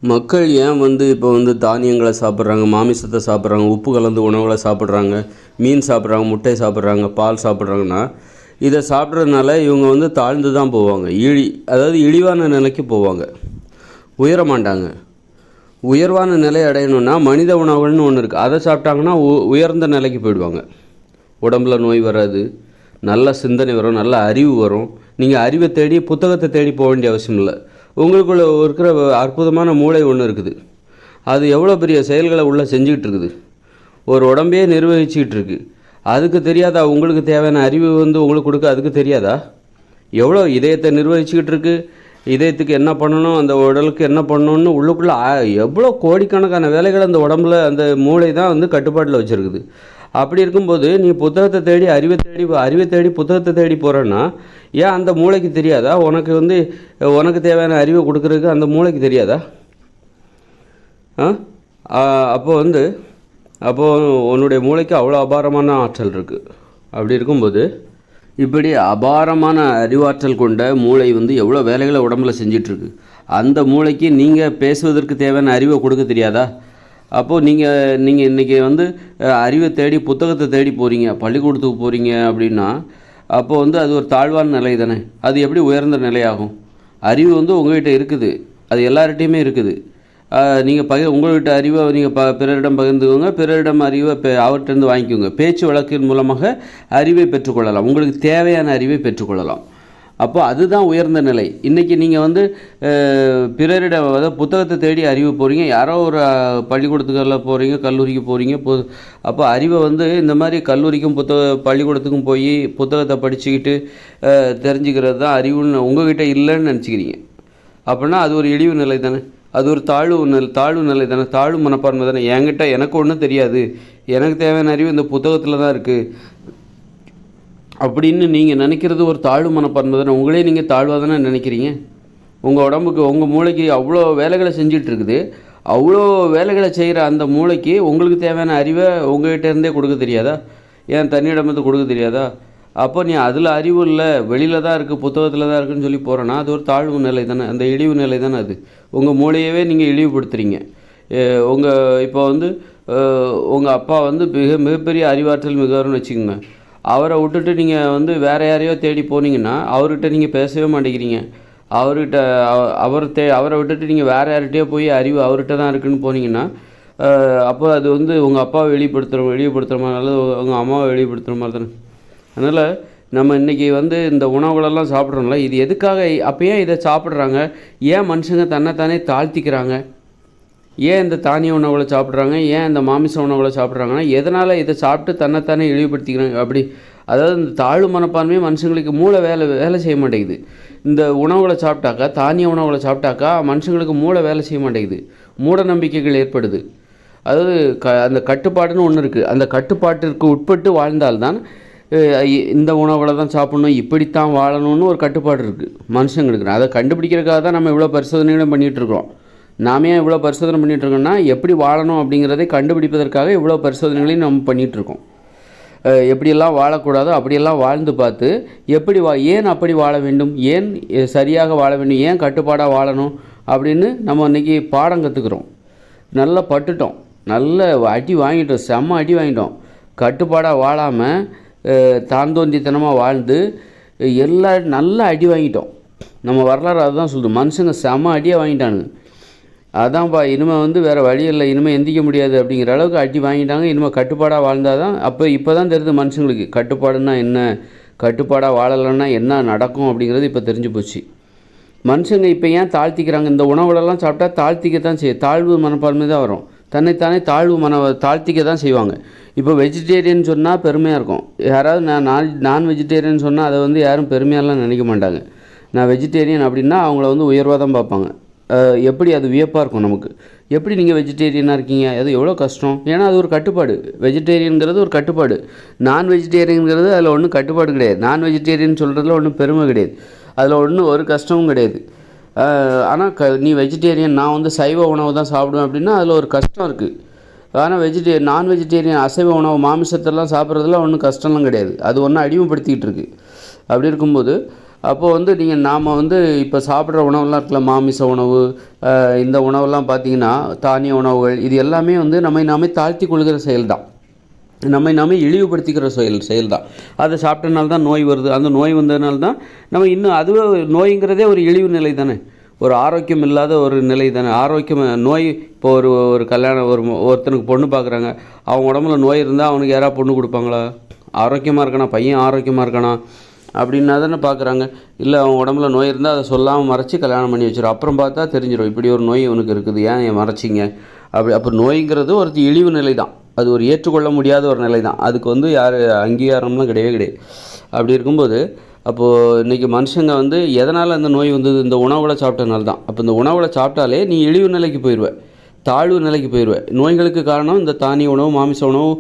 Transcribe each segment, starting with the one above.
மக்கள் ஏன் இப்போ தானியங்களை சாப்பிட்றாங்க, மாமிசத்தை சாப்பிட்றாங்க, உப்பு கலந்து உணவுகளை சாப்பிட்றாங்க, மீன் சாப்பிட்றாங்க, முட்டை சாப்பிட்றாங்க, பால் சாப்பிட்றாங்கன்னா, இதை சாப்பிட்றதுனால இவங்க தாழ்ந்து தான் போவாங்க. அதாவது இழிவான நிலைக்கு போவாங்க, உயர மாட்டாங்க. உயர்வான நிலை அடையணுன்னா மனித உணவுகள்னு ஒன்று இருக்குது, அதை சாப்பிட்டாங்கன்னா உயர்ந்த நிலைக்கு போயிடுவாங்க. உடம்பில் நோய் வராது, நல்ல சிந்தனை வரும், நல்ல அறிவு வரும். நீங்கள் அறிவை தேடி புத்தகத்தை தேடி போக வேண்டிய அவசியம் இல்லை. உங்களுக்குள்ள இருக்கிற அற்புதமான மூளை ஒன்று இருக்குது, அது எவ்வளோ பெரிய செயல்களை உள்ளே செஞ்சுக்கிட்டு இருக்குது, ஒரு உடம்பையே நிர்வகிச்சிக்கிட்டு இருக்குது. அதுக்கு தெரியாதா? உங்களுக்கு தேவையான அறிவு உங்களுக்கு கொடுக்க அதுக்கு தெரியாதா? எவ்வளோ இதயத்தை நிர்வகிச்சிக்கிட்டு இருக்குது, இதயத்துக்கு என்ன பண்ணணும், அந்த உடலுக்கு என்ன பண்ணணும்னு உள்ளுக்குள்ளே எவ்வளோ கோடிக்கணக்கான வேலைகளை அந்த உடம்புல அந்த மூளை தான் கட்டுப்பாட்டில் வச்சுருக்குது. அப்படி இருக்கும்போது நீ புத்தகத்தை தேடி அறிவை தேடி புத்தகத்தை தேடி போகிறேன்னா ஏன் அந்த மூளைக்கு தெரியாதா? உனக்கு தேவையான அறிவை கொடுக்குறதுக்கு அந்த மூளைக்கு தெரியாதா? அப்போது உன்னுடைய மூளைக்கு அவ்வளோ அபாரமான ஆற்றல் இருக்குது. அப்படி இருக்கும்போது இப்படி அபாரமான அறிவாற்றல் கொண்ட மூளை எவ்வளோ வேலைகளை உடம்பில் செஞ்சிட்ருக்கு. அந்த மூளைக்கு நீங்கள் பேசுவதற்கு தேவையான அறிவை கொடுக்க தெரியாதா? அப்போது நீங்கள் இன்றைக்கி அறிவை தேடி புத்தகத்தை தேடி போகிறீங்க, பள்ளிக்கூடத்துக்கு போகிறீங்க அப்படின்னா அப்போது அது ஒரு தாழ்வான நிலை தானே. அது எப்படி உயர்ந்த நிலையாகும்? அறிவு உங்கள்கிட்ட இருக்குது, அது எல்லார்கிட்டையுமே இருக்குது. நீங்கள் உங்கள்கிட்ட அறிவை நீங்கள் பிறரிடம் பகிர்ந்துக்கோங்க, பிறரிடம் அறிவை அவர்கிட்டருந்து வாங்கிக்கோங்க. பேச்சு வழக்கின் மூலமாக அறிவை பெற்றுக்கொள்ளலாம், உங்களுக்கு தேவையான அறிவை பெற்றுக்கொள்ளலாம். அப்போ அதுதான் உயர்ந்த நிலை. இன்றைக்கி நீங்கள் பிறரிடம் புத்தகத்தை தேடி அறிவு போகிறீங்க, யாரோ ஒரு பள்ளிக்கூடத்துக்கெல்லாம் போகிறீங்க, கல்லூரிக்கு போகிறீங்க. அப்போ அறிவை இந்த மாதிரி கல்லூரிக்கும் பள்ளிக்கூடத்துக்கும் போய் புத்தகத்தை படிச்சுக்கிட்டு தெரிஞ்சுக்கிறது தான் அறிவுன்னு உங்கள்கிட்ட இல்லைன்னு நினச்சிக்கிறீங்க. அப்படின்னா அது ஒரு இழிவு நிலை தானே, அது ஒரு தாழ்வு நிலை தானே, தாழ்வு மனப்பான்மை தானே. என்கிட்ட எனக்கு ஒன்றும் தெரியாது, எனக்கு தேவையான அறிவு இந்த புத்தகத்தில் தான் இருக்குது அப்படின்னு நீங்கள் நினைக்கிறது ஒரு தாழ்வு மனப்பான்மை தானே. உங்களே நீங்கள் தாழ்வாக தானே நினைக்கிறீங்க. உங்கள் உடம்புக்கு உங்கள் மூளைக்கு அவ்வளோ வேலைகளை செஞ்சிட்ருக்குது. அவ்வளோ வேலைகளை செய்கிற அந்த மூளைக்கு உங்களுக்கு தேவையான அறிவை உங்கள்கிட்ட இருந்தே கொடுக்க தெரியாதா? ஏன் தண்ணியிடம் கொடுக்க தெரியாதா? அப்போ நீ அதில் அறிவு இல்லை, வெளியில் தான் இருக்குது, புத்தகத்தில் தான் இருக்குதுன்னு சொல்லி போகிறேன்னா அது ஒரு தாழ்வு நிலை தானே, அந்த இழிவு நிலை தானே. அது உங்கள் மூளையவே நீங்கள் இழிவுபடுத்துகிறீங்க. இப்போ உங்கள் அப்பா மிகப்பெரிய அறிவாற்றல் மிகவர்னு வச்சுக்கோங்க. அவரை விட்டுட்டு நீங்கள் வேறு யாரையோ தேடி போனீங்கன்னா அவர்கிட்ட நீங்கள் பேசவே மாட்டேங்கிறீங்க. அவரை விட்டுட்டு நீங்கள் வேறு யார்கிட்டயோ போய் அறிவு அவர்கிட்ட தான் இருக்குதுன்னு போனீங்கன்னா அப்போ அது உங்கள் அப்பாவை வெளிப்படுத்துகிற மாதிரி, அல்லது உங்கள் அம்மாவை வெளிப்படுத்துகிற மாதிரி தானே. அதனால் நம்ம இன்றைக்கி இந்த உணவுகளெல்லாம் சாப்பிட்றோம்ல, இது எதுக்காக? அப்போ ஏன் இதை சாப்பிட்றாங்க? ஏன் மனுஷங்க தன்னைத்தானே தாழ்த்திக்கிறாங்க? ஏன் இந்த தானிய உணவுகளை சாப்பிட்றாங்க? ஏன் இந்த மாமிச உணவுகளை சாப்பிட்றாங்கன்னா எதனால் இதை சாப்பிட்டு தன்னைத்தானே இழிவுபடுத்திக்கிறாங்க? அப்படி அதாவது இந்த தாழ்வு மனப்பான்மையே மனுஷங்களுக்கு மூளை வேலை செய்ய மாட்டேங்குது. இந்த உணவுகளை சாப்பிட்டாக்கா, தானிய உணவுகளை சாப்பிட்டாக்கா மனுஷங்களுக்கு மூளை வேலை செய்ய மாட்டேங்குது, மூட நம்பிக்கைகள் ஏற்படுது. அதாவது அந்த கட்டுப்பாடுன்னு ஒன்று இருக்குது, அந்த கட்டுப்பாட்டிற்கு உட்பட்டு வாழ்ந்தால்தான் இந்த உணவுகளை தான் சாப்பிட்ணும், இப்படித்தான் வாழணும்னு ஒரு கட்டுப்பாடு இருக்குது மனுஷங்களுக்கு. அதை கண்டுபிடிக்கிறதுக்காக தான் நம்ம இவ்வளோ பரிசோதனைகளும் பண்ணிகிட்ருக்கோம். நாமே இவ்வளோ பரிசோதனை பண்ணிகிட்ருக்கோம்னா எப்படி வாழணும் அப்படிங்கிறதை கண்டுபிடிப்பதற்காக இவ்வளோ பரிசோதனைகளையும் நம்ம பண்ணிகிட்ருக்கோம். எப்படியெல்லாம் வாழக்கூடாதோ அப்படியெல்லாம் வாழ்ந்து பார்த்து ஏன் அப்படி வாழ வேண்டும், ஏன் சரியாக வாழ வேண்டும், ஏன் கட்டுப்பாடாக வாழணும் அப்படின்னு நம்ம இன்றைக்கி பாடம் கற்றுக்குறோம். நல்லா பட்டுட்டோம், நல்ல அடி வாங்கிட்டோம், செம்ம அடி வாங்கிட்டோம். கட்டுப்பாடாக வாழாமல் தாந்தோந்தித்தனமாக வாழ்ந்து நல்லா அடி வாங்கிட்டோம். நம்ம வரலாறு அதுதான் சொல்லுது, மனுஷங்க செம்ம அடியாக வாங்கிட்டானுங்க. அதான்ப்பா இனிமேல் வேறு வழி இல்லை, இனிமேல் எந்திக்க முடியாது அப்படிங்கிற அளவுக்கு அடி வாங்கிட்டாங்க. இனிமேல் கட்டுப்பாடாக வாழ்ந்தால் தான் இப்போ தான் தெரியுது மனுஷங்களுக்கு கட்டுப்பாடுன்னா என்ன, கட்டுப்பாடாக வாழலைன்னா என்ன நடக்கும் அப்படிங்கிறது இப்போ தெரிஞ்சு போச்சு. மனுஷங்க இப்போ ஏன் தாழ்த்திக்கிறாங்க? இந்த உணவுகளெல்லாம் சாப்பிட்டா தாழ்த்திக்கத்தான் தாழ்வு மனப்பான்மை தான் வரும், தன்னைத்தானே தாழ்த்திக்க தான் செய்வாங்க. இப்போ வெஜிடேரியன் சொன்னால் பெருமையாக இருக்கும். யாராவது நான் வெஜிடேரியன் சொன்னால் அதை யாரும் பெருமையாலாம் நினைக்க மாட்டாங்க. நான் வெஜிடேரியன் அப்படின்னா அவங்கள உயர்வாக தான் பார்ப்பாங்க. எப்படி அது வியப்பாக இருக்கும் நமக்கு. எப்படி நீங்கள் வெஜிடேரியனாக இருக்கீங்க, அது எவ்வளோ கஷ்டம். ஏன்னா அது ஒரு கட்டுப்பாடு. வெஜிடேரியனுங்கிறது ஒரு கட்டுப்பாடு. நான் வெஜிடேரியனுங்கிறது அதில் ஒன்றும் கட்டுப்பாடு கிடையாது. நான் வெஜிடேரியன் சொல்கிறதுல ஒன்றும் பெருமை கிடையாது, அதில் ஒரு கஷ்டமும் கிடையாது. ஆனால் நீ வெஜிடேரியன், நான் சைவ உணவு தான் சாப்பிடுவேன் அப்படின்னா அதில் ஒரு கஷ்டம் இருக்குது. ஆனால் நான் வெஜிடேரியன் அசைவ உணவு மாமிசத்தெல்லாம் சாப்பிட்றதுல ஒன்றும் கஷ்டம்லாம் கிடையாது, அது ஒன்றும் அடிமைப்படுத்திக்கிட்டு இருக்குது. அப்படி இருக்கும்போது அப்போது வந்து நாம் வந்து இப்போ சாப்பிட்ற உணவுலாம் இருக்குல்ல, மாமிச உணவு, இந்த உணவெல்லாம் பார்த்திங்கன்னா தானிய உணவுகள், இது எல்லாமே வந்து நாமே தாழ்த்தி கொள்கிற செயல் தான். நாமே இழிவுபடுத்திக்கிற செயல் தான். அதை சாப்பிட்டனால தான் நோய் வருது. அந்த நோய் வந்ததுனால தான் நம்ம இன்னும் அதுவே நோய்ங்கிறதே ஒரு இழிவு நிலை தானே, ஒரு ஆரோக்கியம் இல்லாத ஒரு நிலை தானே. ஆரோக்கியம் நோய் இப்போ ஒரு கல்யாணம் ஒருத்தனுக்கு பொண்ணு பார்க்குறாங்க, அவங்க உடம்புல நோய் இருந்தால் அவனுக்கு யாராவது பொண்ணு கொடுப்பாங்களா? ஆரோக்கியமாக இருக்கானா, பையன் ஆரோக்கியமாக இருக்கானா அப்படின்னா தானே பார்க்குறாங்க. இல்லை, அவன் உடம்புல நோய் இருந்தால் அதை சொல்லாமல் மறைச்சி கல்யாணம் பண்ணி வச்சிடும். அப்புறம் பார்த்தா தெரிஞ்சிடும் இப்படி ஒரு நோய் இவனுக்கு இருக்குது, ஏன் மறைச்சிங்க அப்போ நோய்ங்கிறது ஒரு இழிவு நிலை தான். அது ஒரு ஏற்றுக்கொள்ள முடியாத ஒரு நிலை தான். அதுக்கு வந்து யார் அங்கீகாரம்லாம் கிடையாது. அப்படி இருக்கும்போது அப்போது இன்றைக்கி மனுஷங்க வந்து எதனால் அந்த நோய் வந்தது? இந்த உணவுகளை சாப்பிட்டனால தான். அப்போ இந்த உணவுகளை சாப்பிட்டாலே நீ இழிவு நிலைக்கு போயிடுவேன், தாழ்வு நிலைக்கு போயிடுவேன். நோய்களுக்கு காரணம் இந்த தானிய உணவு, மாமிச உணவு,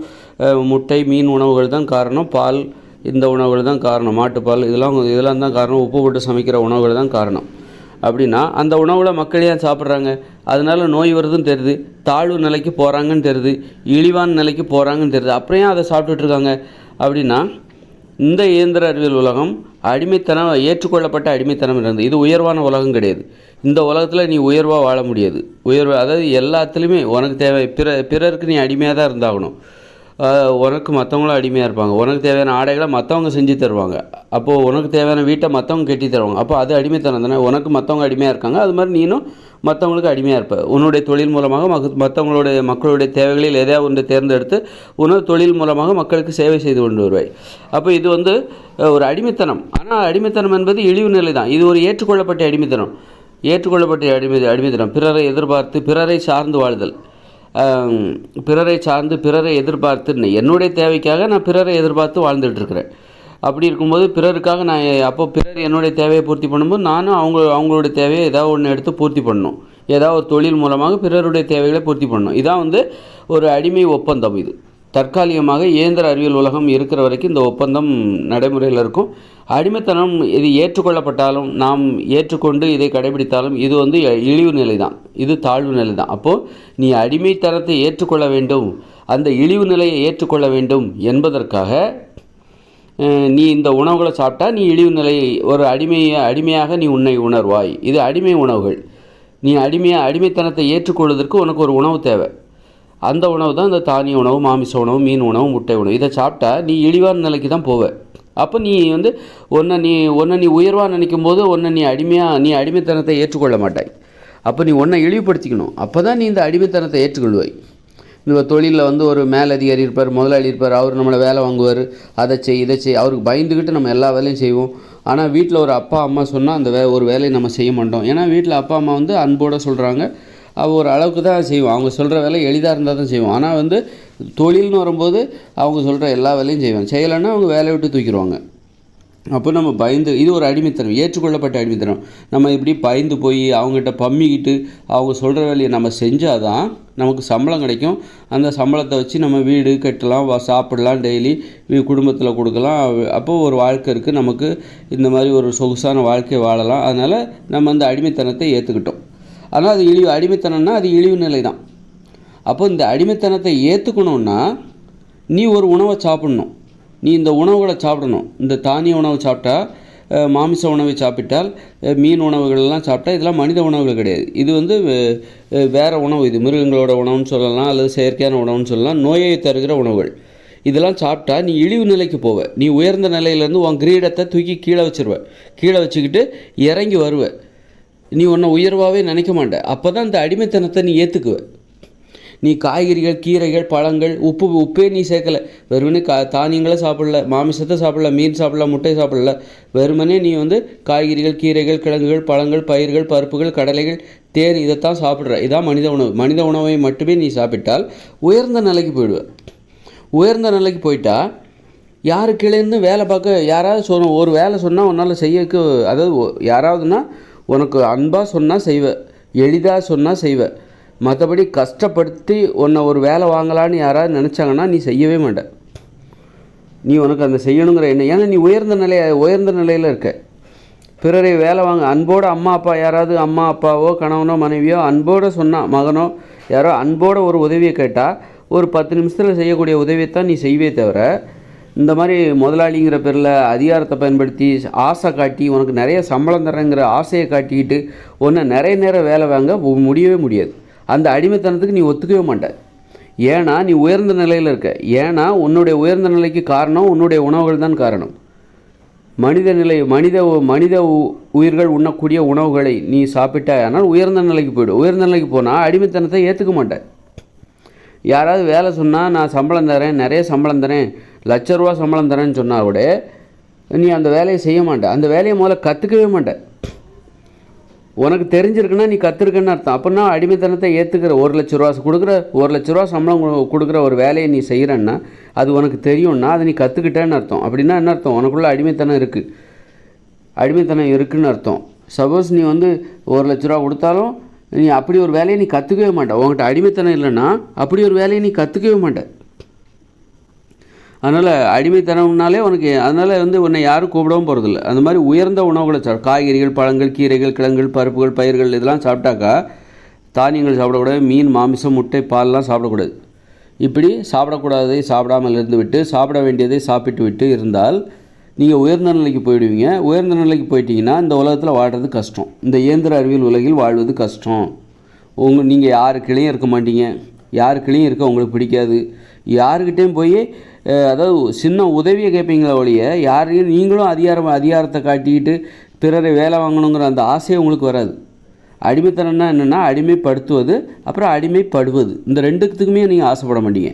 முட்டை, மீன் உணவுகள் தான் காரணம். பால், இந்த உணவுகள் தான் காரணம். மாட்டுப்பால், இதெல்லாம் தான் காரணம். உப்பு போட்டு சமைக்கிற உணவுகள் தான் காரணம். அப்படின்னா அந்த உணவில் மக்கள் ஏன் சாப்பிட்றாங்க? அதனால் நோய் வருதுன்னு தெரியுது, தாழ்வு நிலைக்கு போகிறாங்கன்னு தெரியுது, இழிவான நிலைக்கு போகிறாங்கன்னு தெரியுது. அப்புறம் ஏன் அதை சாப்பிட்டுட்ருக்காங்க? அப்படின்னா இந்த இயந்திர அறிவியல் உலகம் அடிமைத்தனம், ஏற்றுக்கொள்ளப்பட்ட அடிமைத்தனம் இருந்தது. இது உயர்வான உலகம் கிடையாது. இந்த உலகத்தில் நீ உயர்வாக வாழ முடியாது. அதாவது எல்லாத்துலேயுமே உனக்கு தேவை, பிறருக்கு நீ அடிமையாக தான் இருந்தாகணும். உனக்கு மற்றவங்களும் அடிமையாக இருப்பாங்க. உனக்கு தேவையான ஆடைகளை மற்றவங்க செஞ்சு தருவாங்க. அப்போது உனக்கு தேவையான வீட்டை மற்றவங்க கட்டி தருவாங்க. அப்போ அது அடிமைத்தனம் தானே. உனக்கு மற்றவங்க அடிமையாக இருக்காங்க, அது மாதிரி நீனும் மற்றவங்களுக்கு அடிமையாக இருப்ப. உன்னுடைய தொழில் மூலமாக மக்களுடைய தேவைகளில் எதையாவது ஒன்றை தேர்ந்தெடுத்து உன்னோட தொழில் மூலமாக மக்களுக்கு சேவை செய்து கொண்டு வருவாய். அப்போ இது வந்து ஒரு அடிமைத்தனம். ஆனால் அடிமைத்தனம் என்பது இழிவு நிலை தான். இது ஒரு ஏற்றுக்கொள்ளப்பட்ட அடிமைத்தனம். பிறரை எதிர்பார்த்து, பிறரை சார்ந்து வாழ்தல். பிறரை எதிர்பார்த்து, என்னுடைய தேவைக்காக நான் பிறரை எதிர்பார்த்து வாழ்ந்துட்டுருக்கிறேன். அப்படி இருக்கும்போது பிறருக்காக பிறர் என்னுடைய தேவையை பூர்த்தி பண்ணும்போது நானும் அவங்களுடைய தேவையை ஏதாவது ஒன்று எடுத்து பூர்த்தி பண்ணணும். ஏதாவது ஒரு தொழில் மூலமாக பிறருடைய தேவைகளை பூர்த்தி பண்ணணும். இதான் வந்து ஒரு அடிமை ஒப்பந்தம். இது தற்காலிகமாக இயந்திர அறிவியல் உலகம் இருக்கிற வரைக்கும் இந்த ஒப்பந்தம் நடைமுறையில் இருக்கும். அடிமைத்தனம் இது ஏற்றுக்கொள்ளப்பட்டாலும், நாம் ஏற்றுக்கொண்டு இதை கடைபிடித்தாலும் இது வந்து இழிவு நிலை தான், இது தாழ்வு நிலை தான். அப்போது நீ அடிமைத்தனத்தை ஏற்றுக்கொள்ள வேண்டும், அந்த இழிவு நிலையை ஏற்றுக்கொள்ள வேண்டும் என்பதற்காக நீ இந்த உணவுகளை சாப்பிட்டா நீ இழிவு நிலையை, ஒரு அடிமையாக நீ உன்னை உணர்வாய். இது அடிமை உணவுகள். நீ அடிமைத்தனத்தை ஏற்றுக்கொள்வதற்கு உனக்கு ஒரு உணவு தேவை. அந்த உணவு தான் இந்த தானிய உணவு, மாமிச உணவு, மீன் உணவு, முட்டை உணவு. இதை சாப்பிட்டா நீ இழிவான நிலைக்கு தான் போவ. அப்போ நீ வந்து ஒன்றை நீ உயர்வாக நினைக்கும் போது நீ அடிமைத்தனத்தை ஏற்றுக்கொள்ள மாட்டாய். அப்போ நீ ஒன்றை இழிவுபடுத்திக்கணும். அப்போ தான் நீ இந்த அடிமைத்தனத்தை ஏற்றுக்கொள்வாய். இந்த தொழிலில் வந்து ஒரு மேலதிகாரி இருப்பார், முதலாளி இருப்பார், அவர் நம்மளை வேலை வாங்குவார், அதை செய். அவருக்கு பயந்துக்கிட்டு நம்ம எல்லா வேலையும் செய்வோம். ஆனால் வீட்டில் ஒரு அப்பா அம்மா சொன்னால் அந்த ஒரு வேலையை நம்ம செய்ய மாட்டோம். ஏன்னா வீட்டில் அப்பா அம்மா வந்து அன்போடு சொல்கிறாங்க, ஒரு அளவுக்கு தான் செய்வோம். அவங்க சொல்கிற வேலை எளிதாக இருந்தால் தான் செய்வோம். ஆனால் வந்து தொழில்னு வரும்போது அவங்க சொல்கிற எல்லா வேலையும் செய்வோம். செய்யலைன்னா அவங்க வேலையை விட்டு தூக்கிடுவாங்க. அப்போ நம்ம பயந்து, இது ஒரு அடிமைத்தனம், ஏற்றுக்கொள்ளப்பட்ட அடிமைத்தனம். நம்ம இப்படி பயந்து போய் அவங்ககிட்ட பம்மிக்கிட்டு அவங்க சொல்கிற வேலையை நம்ம செஞ்சால் தான் நமக்கு சம்பளம் கிடைக்கும். அந்த சம்பளத்தை வச்சு நம்ம வீடு கட்டலாம், சாப்பிடலாம், டெய்லி குடும்பத்தில் கொடுக்கலாம். அப்போது ஒரு வாழ்க்கை இருக்குது, நமக்கு இந்த மாதிரி ஒரு சொகுசான வாழ்க்கையை வாழலாம். அதனால் நம்ம அந்த அடிமைத்தனத்தை ஏற்றுக்கிட்டோம். ஆனால் அது அடிமைத்தனம்னா அது இழிவு நிலை தான். அப்போ இந்த அடிமைத்தனத்தை ஏற்றுக்கணுன்னா நீ ஒரு உணவை சாப்பிட்ணும். நீ இந்த உணவுகளை சாப்பிடணும். இந்த தானிய உணவு சாப்பிட்டா, மாமிச உணவை சாப்பிட்டால், மீன் உணவுகளெல்லாம் சாப்பிட்டா இதெல்லாம் மனித உணவுகள் கிடையாது. இது வந்து வேறு உணவு. இது மிருகங்களோட உணவுன்னு சொல்லலாம், அல்லது செயற்கையான உணவுன்னு சொல்லலாம், நோயை தருகிற உணவுகள். இதெல்லாம் சாப்பிட்டா நீ இழிவு நிலைக்கு போவ. நீ உயர்ந்த நிலையிலேருந்து உன் கிரீடத்தை தூக்கி கீழே வச்சுக்கிட்டு இறங்கி வருவ. நீ உன்னை உயர்வாகவே நினைக்க மாட்ட. அப்போ தான் இந்த அடிமைத்தனத்தை நீ ஏற்றுக்குவ. நீ காய்கறிகள், கீரைகள், பழங்கள், உப்பே நீ சேர்க்கலை, வெறுமனே தானியங்களை சாப்பிடல, மாமிசத்தை சாப்பிடல, மீன் சாப்பிடல, முட்டை சாப்பிடல, வெறுமனே நீ வந்து காய்கறிகள், கீரைகள், கிழங்குகள், பழங்கள், பயிர்கள், பருப்புகள், கடலைகள், தேன், இதைத்தான் சாப்பிட்ற. இதான் மனித உணவு. மனித உணவை மட்டுமே நீ சாப்பிட்டால் உயர்ந்த நிலைக்கு போயிடுவேன். உயர்ந்த நிலைக்கு போயிட்டா யாரு கீழேருந்து வேலை பார்க்க, யாராவது ஒரு வேலை சொன்னால் உன்னால் செய்யக்கு, அதாவது யாராவதுன்னா உனக்கு அன்பாக சொன்னால் செய்வ, எளிதாக சொன்னால் செய்வ. மற்றபடி கஷ்டப்படுத்தி உன்னை ஒரு வேலை வாங்கலான்னு யாராவது நினச்சாங்கன்னா நீ செய்யவே மாட்ட. நீ உனக்கு அந்த செய்யணுங்கிற எண்ணம், ஏன்னா நீ உயர்ந்த நிலையில் இருக்க. பிறரை வேலை வாங்க அன்போடு, யாராவது அம்மா அப்பாவோ கணவனோ மனைவியோ அன்போடு சொன்னால், மகனோ யாரோ அன்போடு ஒரு உதவியை கேட்டால் ஒரு 10 நிமிஷத்தில் செய்யக்கூடிய உதவியைத்தான் நீ செய்வே தவிர, இந்த மாதிரி முதலாளிங்கிற பேரில் அதிகாரத்தை பயன்படுத்தி ஆசை காட்டி உனக்கு நிறைய சம்பளம் தரேங்கிற ஆசையை காட்டிக்கிட்டு ஒன்று நிறைய நேரம் வேலை வாங்க முடியவே முடியாது. அந்த அடிமைத்தனத்துக்கு நீ ஒத்துக்கவே மாட்ட. ஏன்னா நீ உயர்ந்த நிலையில் இருக்க. ஏன்னா உன்னுடைய உயர்ந்த நிலைக்கு காரணம் உன்னுடைய உணவுகள் தான் காரணம். மனித உயிர்கள் உண்ணக்கூடிய உணவுகளை நீ சாப்பிட்டாய், ஆனால் உயர்ந்த நிலைக்கு போய்டும். உயர்ந்த நிலைக்கு போனால் அடிமைத்தனத்தை ஏற்றுக்க மாட்டேன். யாராவது வேலை சொன்னால் நான் சம்பளம் தரேன், நிறைய சம்பளம் தரேன், லட்ச ரூபா சம்பளம் தரேன்னு சொன்னால் கூட நீ அந்த வேலையை செய்ய மாட்டேன். அந்த வேலையை முதல்ல கற்றுக்கவே மாட்டேன். உனக்கு தெரிஞ்சிருக்குன்னா நீ கற்றுருக்குன்னு அர்த்தம். அப்படின்னா அடிமைத்தனத்தை ஏற்றுக்கிற 1,00,000 சம்பளம் கொடுக்குற ஒரு வேலையை நீ செய்கிறன்னா அது உனக்கு தெரியும்னா அதை நீ கற்றுக்கிட்டேன்னு அர்த்தம். அப்படின்னா என்ன அர்த்தம்? உனக்குள்ள அடிமைத்தனம் இருக்குதுன்னு அர்த்தம். சப்போஸ் நீ வந்து 1,00,000 கொடுத்தாலும் நீ அப்படி ஒரு வேலையை நீ கற்றுக்கவே மாட்டே. உங்கள்கிட்ட அடிமைத்தனம் இல்லைன்னா அப்படி ஒரு வேலையை நீ கற்றுக்கவே மாட்டே. அதனால் அடிமைத்தனம்னாலே உனக்கு அதனால் வந்து உன்னை யாரும் கூப்பிடவும் போகிறதில்ல. அந்த மாதிரி உயர்ந்த உணவுகளை காய்கறிகள், பழங்கள், கீரைகள், கிழங்குகள், பருப்புகள், பயிர்கள் இதெல்லாம் சாப்பிட்டாக்கா தானியங்கள் சாப்பிடக்கூடாது. மீன், மாமிசம், முட்டை, பால்லாம் சாப்பிடக்கூடாது. இப்படி சாப்பிடக்கூடாததை சாப்பிடாமல் இருந்து விட்டு சாப்பிட வேண்டியதை சாப்பிட்டு விட்டு இருந்தால் நீங்கள் உயர்ந்த நிலைக்கு போயிடுவீங்க. உயர்ந்த நிலைக்கு போயிட்டீங்கன்னா இந்த உலகத்தில் வாழ்கிறது கஷ்டம். இந்த இயந்திர அறிவியல் உலகில் வாழ்வது கஷ்டம். நீங்கள் யாருக்கிலையும் இருக்க மாட்டீங்க. யாருக்கிலையும் இருக்க உங்களுக்கு பிடிக்காது. யாருக்கிட்டேயும் போய் அதாவது சின்ன உதவியை கேட்பீங்களா ஒழிய யாரையும் நீங்களும் அதிகாரத்தை காட்டிக்கிட்டு பிறரை வேலை வாங்கணுங்கிற அந்த ஆசையை உங்களுக்கு வராது. அடிமைத்தனம்னா என்னென்னா அடிமைப்படுத்துவது, அப்புறம் அடிமைப்படுவது. இந்த ரெண்டுத்துக்குமே நீங்கள் ஆசைப்பட மாட்டீங்க.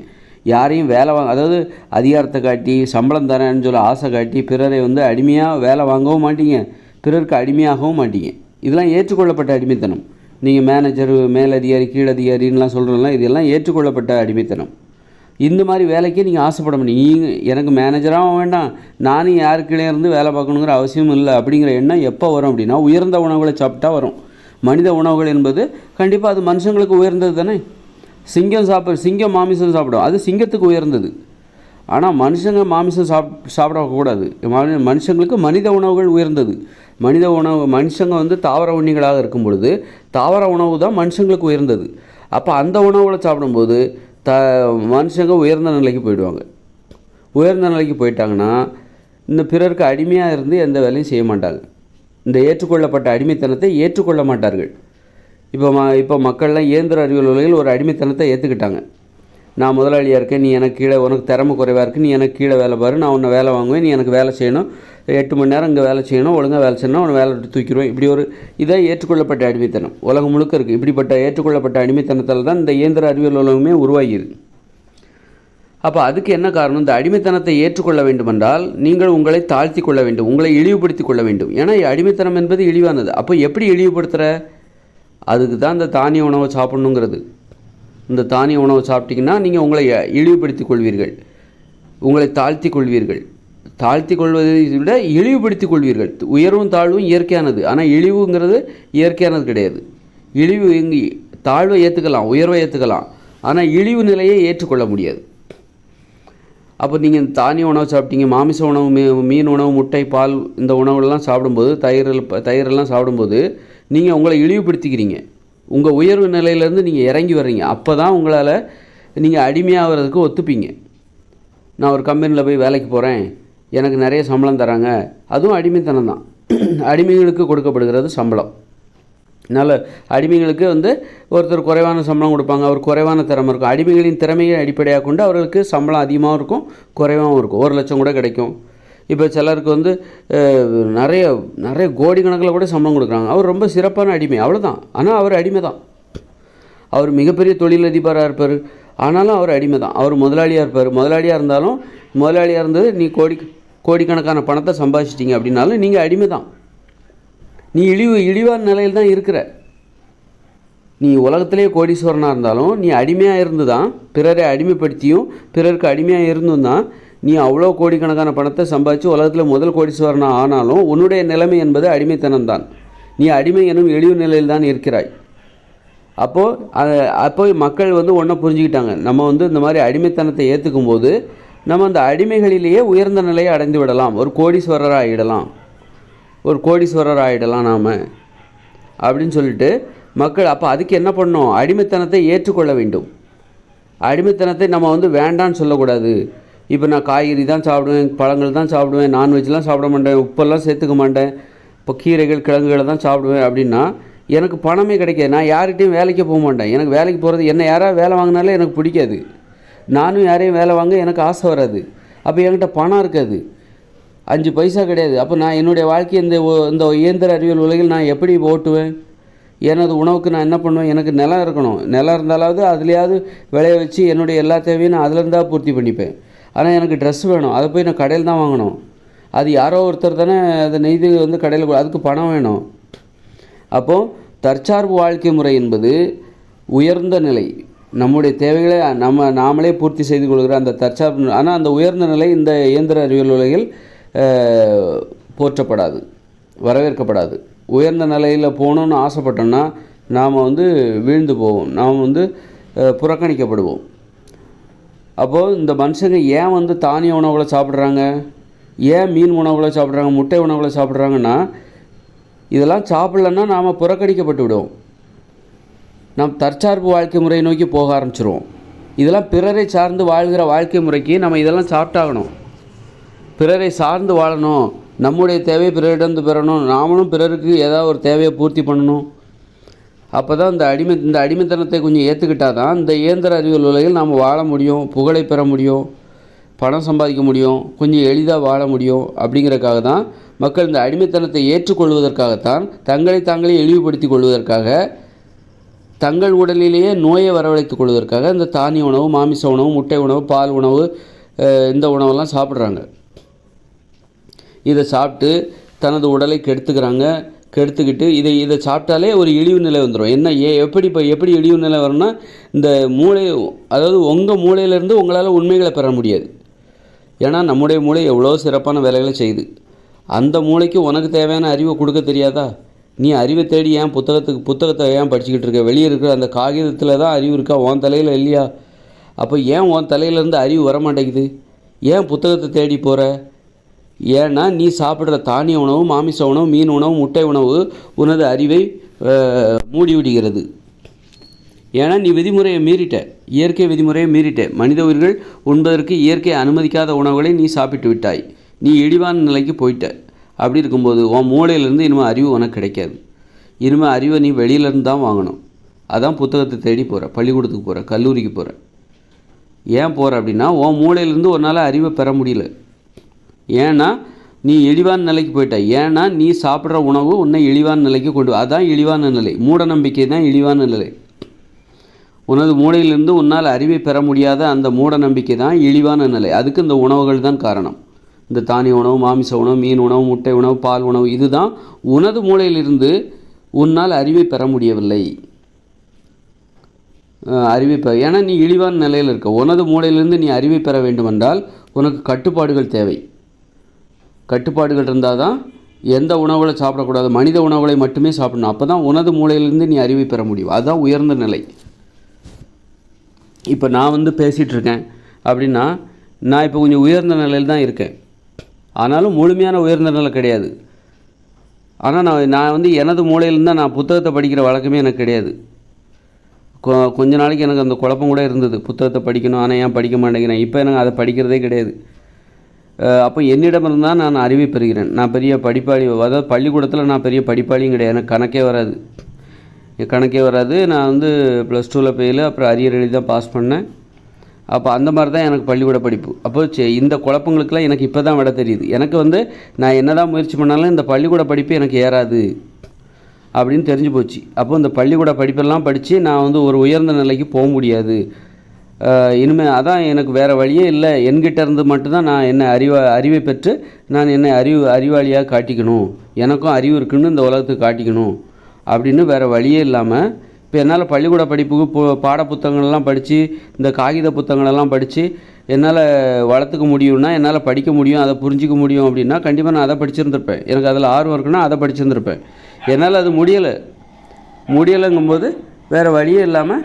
யாரையும் வேலை அதாவது அதிகாரத்தை காட்டி சம்பளம் தரேன்னு சொல்ல ஆசை காட்டி பிறரை வந்து அடிமையாக வேலை வாங்கவும் மாட்டீங்க, பிறருக்கு அடிமையாகவும் மாட்டீங்க. இதெல்லாம் ஏற்றுக்கொள்ளப்பட்ட அடிமைத்தனம். நீங்கள் மேனேஜர், மேலதிகாரி, கீழதிகாரின்லாம் சொல்கிறதுலாம் இதெல்லாம் ஏற்றுக்கொள்ளப்பட்ட அடிமைத்தனம். இந்த மாதிரி வேலைக்கே நீங்கள் ஆசைப்பட மாட்டீங்க. எனக்கு மேனேஜராகவும் வேண்டாம், நானும் யாருக்கிட்டே இருந்து வேலை பார்க்கணுங்கிற அவசியம் இல்லை அப்படிங்கிற எண்ணம் எப்போ வரும் அப்படின்னா உயர்ந்த உணவுகளை சாப்பிட்டா வரும். மனித உணவுகள் என்பது கண்டிப்பாக அது மனுஷங்களுக்கு உயர்ந்தது தானே. சிங்கம் மாமிசம் சாப்பிடும், அது சிங்கத்துக்கு உயர்ந்தது. ஆனால் மனுஷங்க மாமிசம் சாப்பிடக்கூடாது. மனுஷங்களுக்கு மனித உணவுகள் உயர்ந்தது. மனுஷங்க வந்து தாவர உண்ணிகளாக இருக்கும் பொழுது தாவர உணவு தான் மனுஷங்களுக்கு உயர்ந்தது. அப்போ அந்த உணவுகளை சாப்பிடும்போது மனுஷங்க உயர்ந்த நிலைக்கு போயிடுவாங்க. உயர்ந்த நிலைக்கு போயிட்டாங்கன்னா இந்த பிறருக்கு அடிமையாக இருந்து எந்த வேலையும் செய்ய மாட்டாங்க. இந்த ஏற்றுக்கொள்ளப்பட்ட அடிமைத்தனத்தை ஏற்றுக்கொள்ள மாட்டார்கள். இப்போ மக்கள்லாம் இயந்திர அறிவியல் உலகில் ஒரு அடிமைத்தனத்தை ஏற்றுக்கிட்டாங்க. நான் முதலாளியாக இருக்கேன், நீ எனக்கு கீழே, உனக்கு திறமை குறைவாக இருக்குது, நீ எனக்கு கீழே வேலை பாரு, நான் உன்னை வேலை வாங்குவேன், நீ எனக்கு வேலை செய்யணும், 8 மணி நேரம் இங்கே வேலை செய்யணும், ஒழுங்காக வேலை செய்யணும், உன்னை வேலை விட்டு தூக்கிடுவேன். இப்படி ஒரு இதை ஏற்றுக்கொள்ளப்பட்ட அடிமைத்தனம் உலகம் முழுக்க இருக்குது. இப்படிப்பட்ட ஏற்றுக்கொள்ளப்பட்ட அடிமைத்தனத்தால் தான் இந்த இயந்திர அறிவியல் உலகமே உருவாகியிருக்கு. அப்போ அதுக்கு என்ன காரணம்? இந்த அடிமைத்தனத்தை ஏற்றுக்கொள்ள வேண்டுமென்றால் நீங்கள் உங்களை தாழ்த்தி கொள்ள வேண்டும், உங்களை இழிவுபடுத்தி கொள்ள வேண்டும். ஏன்னா அடிமைத்தனம் என்பது இழிவானது. அப்போ எப்படி இழிவுபடுத்துகிற? அதுக்கு தான் இந்த தானிய உணவை சாப்பிட்ணுங்கிறது. இந்த தானிய உணவை சாப்பிட்டிங்கன்னா நீங்கள் உங்களை இழிவுபடுத்தி கொள்வீர்கள், உங்களை தாழ்த்தி கொள்வீர்கள். தாழ்த்தி கொள்வதை விட இழிவுபடுத்தி கொள்வீர்கள். உயர்வும் தாழ்வும் இயற்கையானது, ஆனால் இழிவுங்கிறது இயற்கையானது கிடையாது. இழிவு தாழ்வை ஏற்றுக்கலாம், உயர்வை ஏற்றுக்கலாம், ஆனால் இழிவு நிலையை ஏற்றுக்கொள்ள முடியாது. அப்போ நீங்கள் தானிய உணவு சாப்பிட்டீங்க, மாமிச உணவு, மீன் உணவு, முட்டை, பால் இந்த உணவுலாம் சாப்பிடும்போது, தயிரெல்லாம் சாப்பிடும்போது நீங்கள் உங்களை இழிவுபடுத்திக்கிறீங்க. உங்கள் உயர்வு நிலையிலேருந்து நீங்கள் இறங்கி வர்றீங்க. அப்போ தான் உங்களால் நீங்கள் அடிமையாகிறதுக்கு ஒத்துப்பீங்க. நான் ஒரு கம்பெனியில் போய் வேலைக்கு போகிறேன், எனக்கு நிறைய சம்பளம் தராங்க, அதுவும் அடிமைத்தனம் தான். அடிமைகளுக்கு கொடுக்கப்படுகிறது சம்பளம். அதனால் அடிமைகளுக்கு வந்து ஒருத்தர் குறைவான சம்பளம் கொடுப்பாங்க, அவர் குறைவான திறமை இருக்கும். அடிமைகளின் திறமையை அடிப்படையாக கொண்டு அவர்களுக்கு சம்பளம் அதிகமாகவும் இருக்கும், குறைவாகவும் இருக்கும். 1,00,000 கூட கிடைக்கும். இப்போ சிலருக்கு வந்து நிறைய கோடிக்கணக்கில் கூட சம்பளம் கொடுக்குறாங்க. அவர் ரொம்ப சிறப்பான அடிமை, அவ்வளோதான். ஆனால் அவர் அடிமை தான். அவர் மிகப்பெரிய தொழிலதிபராக இருப்பார், ஆனாலும் அவர் அடிமை தான். அவர் முதலாளியாக இருப்பார். முதலாளியாக இருந்தாலும், முதலாளியாக இருந்தது நீ கோடிக்கணக்கான பணத்தை சம்பாதிச்சிட்டிங்க அப்படின்னாலும் நீங்கள் அடிமை தான். நீ இழிவான நிலையில் தான் இருக்கிற. நீ உலகத்திலே கோடீஸ்வரனாக இருந்தாலும் நீ அடிமையாக இருந்து தான், பிறரை அடிமைப்படுத்தியும் பிறருக்கு அடிமையாக இருந்தும் தான் நீ அவ்வளோ கோடிக்கணக்கான பணத்தை சம்பாதிச்சு உலகத்தில் முதல் கோடீஸ்வரனாக ஆனாலும் உன்னுடைய நிலைமை என்பது அடிமைத்தனம் தான். நீ அடிமை எனும் இழிவு நிலையில் தான் இருக்கிறாய். அப்போ மக்கள் வந்து ஒன்றை புரிஞ்சுக்கிட்டாங்க. நம்ம வந்து இந்த மாதிரி அடிமைத்தனத்தை ஏற்றுக்கும் போது நம்ம அந்த அடிமைகளிலேயே உயர்ந்த நிலையை அடைந்து விடலாம், ஒரு கோடீஸ்வரராக ஆகிடலாம் நாம் அப்படின்னு சொல்லிட்டு மக்கள். அப்போ அதுக்கு என்ன பண்ணணும்? அடிமைத்தனத்தை ஏற்றுக்கொள்ள வேண்டும். அடிமைத்தனத்தை நம்ம வந்து வேண்டான்னு சொல்லக்கூடாது. இப்போ நான் காய்கறி தான் சாப்பிடுவேன், பழங்கள் தான் சாப்பிடுவேன், நான்வெஜ்லாம் சாப்பிட மாட்டேன், உப்பெல்லாம் சேர்த்துக்க மாட்டேன், இப்போ கீரைகள் கிழங்குகளை தான் சாப்பிடுவேன் அப்படின்னா எனக்கு பணமே கிடைக்காது. நான் யார்கிட்டையும் வேலைக்கு போக மாட்டேன். எனக்கு வேலைக்கு போகிறது, என்ன யாராவது வேலை வாங்கினாலே எனக்கு பிடிக்காது. நானும் யாரையும் வேலை வாங்க எனக்கு ஆசை வராது. அப்போ என்கிட்ட பணம் இருக்காது, 5 பைசா கிடையாது. அப்போ நான் என்னுடைய வாழ்க்கையை இந்த இயந்திர அறிவியல் உலகில் நான் எப்படி ஓட்டுவேன்? எனது உணவுக்கு நான் என்ன பண்ணுவேன்? எனக்கு நிலம் இருக்கணும். நிலம் இருந்தாலாவது அதுலேயாவது விளைய வச்சு என்னுடைய எல்லா தேவையும் நான் அதிலேருந்தாக பூர்த்தி பண்ணிப்பேன். ஆனால் எனக்கு ட்ரெஸ் வேணும், அதை போய் நான் கடையில் தான் வாங்கணும். அது யாரோ ஒருத்தர் தானே அதை நெய்து கடையில், அதுக்கு பணம் வேணும். அப்போது தற்சார்பு வாழ்க்கை முறை என்பது உயர்ந்த நிலை. நம்முடைய தேவைகளை நாமளே பூர்த்தி செய்து கொள்கிற அந்த தற்சார்பு. ஆனால் அந்த உயர்ந்த நிலை இந்த இயந்திர அறிவியல் உலகில் போற்றப்படாது, வரவேற்கப்படாது. உயர்ந்த நிலையில் போகணுன்னு ஆசைப்பட்டோம்னா நாம் வீழ்ந்து போவோம், நாம் புறக்கணிக்கப்படுவோம். அப்போது இந்த மனுஷங்க ஏன் தானிய உணவுகளை சாப்பிட்றாங்க, ஏன் மீன் உணவுகளை சாப்பிட்றாங்க, முட்டை உணவுகளை சாப்பிட்றாங்கன்னா, இதெல்லாம் சாப்பிட்லன்னா நாம் புறக்கணிக்கப்பட்டு விடுவோம். நாம் தற்சார்பு வாழ்க்கை முறையை நோக்கி போக ஆரம்பிச்சிருவோம். இதெல்லாம் பிறரை சார்ந்து வாழ்கிற வாழ்க்கை முறைக்கு நம்ம இதெல்லாம் சாப்பிட்டாகணும். பிறரை சார்ந்து வாழணும், நம்முடைய தேவையை பிறரிடம் பெறணும், நாமளும் பிறருக்கு ஏதாவது ஒரு தேவையை பூர்த்தி பண்ணணும். அப்போ தான் இந்த அடிமைத்தனத்தை கொஞ்சம் ஏற்றுக்கிட்டால் தான் இந்த இயந்திர அறிவியல் உலகில் நாம் வாழ முடியும், புகழை பெற முடியும், பணம் சம்பாதிக்க முடியும், கொஞ்சம் எளிதாக வாழ முடியும். அப்படிங்கிறதுக்காக தான் மக்கள் இந்த அடிமைத்தனத்தை ஏற்றுக்கொள்வதற்காகத்தான் தங்களை தாங்களே இழிவுபடுத்தி கொள்வதற்காக, தங்கள் உடலிலேயே நோயை வரவழைத்துக் கொள்வதற்காக இந்த தானிய உணவு, மாமிச உணவு, முட்டை உணவு, பால் உணவு, இந்த உணவெல்லாம் சாப்பிட்றாங்க. இதை சாப்பிட்டு தனது உடலை கெடுத்துக்கிட்டு இதை சாப்பிட்டாலே ஒரு இழிவு நிலை வந்துடும். என்ன எப்படி இழிவு நிலை வரும்னா, இந்த மூளை, அதாவது உங்கள் மூளையிலேருந்து உங்களால் உண்மைகளை பெற முடியாது. ஏன்னா நம்முடைய மூளை எவ்வளோ சிறப்பான வேலைகளை செய்யுது. அந்த மூளைக்கு உனக்கு தேவையான அறிவை கொடுக்க தெரியாதா? நீ அறிவை தேடி ஏன் புத்தகத்தை ஏன் படிச்சுக்கிட்டு இருக்க? வெளியே இருக்கிற அந்த காகிதத்தில் தான் அறிவு இருக்கா, உன் தலையில் இல்லையா? அப்போ ஏன் உன் தலையிலேருந்து அறிவு வர மாட்டேங்குது? ஏன் புத்தகத்தை தேடி போகிற? ஏன்னா நீ சாப்பிட்ற தானிய உணவு, மாமிச உணவு, மீன் உணவு, முட்டை உணவு உனது அறிவை மூடிவிடுகிறது. ஏன்னா நீ விதிமுறையை மீறிட்ட, இயற்கை விதிமுறையை மீறிட்ட. மனித உயிர்கள் உண்பதற்கு இயற்கை அனுமதிக்காத உணவுகளை நீ சாப்பிட்டு விட்டாய். நீ இழிவான நிலைக்கு போயிட்ட. அப்படி இருக்கும்போது உன் மூளையிலேருந்து இனிமேல் அறிவு உனக்கு கிடைக்காது. இனிமேல் அறிவை நீ வெளியிலேருந்து தான் வாங்கணும். அதான் புத்தகத்தை தேடி போகிற, பள்ளிக்கூடத்துக்கு போகிற, கல்லூரிக்கு போகிற. ஏன் போகிற அப்படின்னா உன் மூளையிலேருந்து உன்னால் அறிவை பெற முடியல. ஏன்னா நீ இழிவான நிலைக்கு போயிட்ட. ஏன்னா நீ சாப்பிட்ற உணவு உன்னை இழிவான நிலைக்கு அதான் இழிவான நிலை. மூட நம்பிக்கை தான் இழிவான நிலை. உனது மூளையிலிருந்து உன்னால் அறிவை பெற முடியாத அந்த மூட நம்பிக்கை தான் இழிவான நிலை. அதுக்கு இந்த உணவுகள் தான் காரணம். இந்த தானிய உணவு, மாமிச உணவு, மீன் உணவு, முட்டை உணவு, பால் உணவு, இதுதான் உனது மூளையிலிருந்து உன்னால் அறிவை பெற முடியவில்லை. ஏன்னா நீ இழிவான நிலையில் இருக்க. உனது மூளையிலிருந்து நீ அறிவை பெற வேண்டுமென்றால் உனக்கு கட்டுப்பாடுகள் தேவை. கட்டுப்பாடுகள் இருந்தால் தான் எந்த உணவுகளை சாப்பிடக்கூடாது, மனித உணவுகளை மட்டுமே சாப்பிடணும். அப்போ தான் உனது மூளையிலிருந்து நீ அறிவை பெற முடியும். அதுதான் உயர்ந்த நிலை. இப்போ நான் பேசிகிட்டு இருக்கேன் அப்படின்னா நான் இப்போ கொஞ்சம் உயர்ந்த நிலையில் தான் இருக்கேன். ஆனாலும் முழுமையான உயர்ந்த நிலை கிடையாது. ஆனால் நான் எனது மூளையிலேருந்து தான் நான் புத்தகத்தை படிக்கிற வழக்கமே எனக்கு கிடையாது. கொஞ்ச நாளைக்கு எனக்கு அந்த குழப்பம் கூட இருந்தது, புத்தகத்தை படிக்கணும், ஆனால் ஏன் படிக்க மாட்டேங்கிறேன். இப்போ எனக்கு அதை படிக்கிறதே கிடையாது. அப்போ என்னிடம் இருந்தால் நான் அறிவை பெறுகிறேன். நான் பெரிய படிப்பாளி, அதாவது பள்ளிக்கூடத்தில் நான் பெரிய படிப்பாளியும் கிடையாது. எனக்கு கணக்கே வராது. நான் +2 ஃபெயிலு, அப்புறம் அரியர் எழுதி தான் பாஸ் பண்ணேன். அப்போ அந்த மாதிரி தான் எனக்கு பள்ளிக்கூட படிப்பு. அப்போ இந்த குழப்பங்களுக்கெல்லாம் எனக்கு இப்போ தான் விட தெரியுது. எனக்கு நான் என்ன தான் முயற்சி பண்ணாலும் இந்த பள்ளிக்கூட படிப்பு எனக்கு ஏறாது அப்படின்னு தெரிஞ்சு போச்சு. அப்போ இந்த பள்ளிக்கூட படிப்பெல்லாம் படித்து நான் ஒரு உயர்ந்த நிலைக்கு போக முடியாது. இனிமேல் அதான் எனக்கு வேறு வழியே இல்லை. என்கிட்ட இருந்து மட்டும்தான் நான் என்ன அறிவை பெற்று நான் என்னை அறிவாளியாக காட்டிக்கணும், எனக்கும் அறிவு இருக்குன்னு இந்த உலகத்துக்கு காட்டிக்கணும் அப்படின்னு வேறு வழியே இல்லாமல் இப்போ என்னால் பள்ளிக்கூட படிப்புக்கு பாட புத்தகங்கள்லாம் படித்து, இந்த காகித புத்தகங்களெல்லாம் படித்து என்னால் வளர்த்துக்க முடியும்னா, என்னால் படிக்க முடியும், அதை புரிஞ்சிக்க முடியும் அப்படின்னா கண்டிப்பாக நான் அதை படிச்சிருந்துருப்பேன். எனக்கு அதில் ஆர்வம் இருக்குன்னா அதை படிச்சிருந்துருப்பேன். என்னால் அது முடியலைங்கும்போது வேறு வழியே இல்லாமல்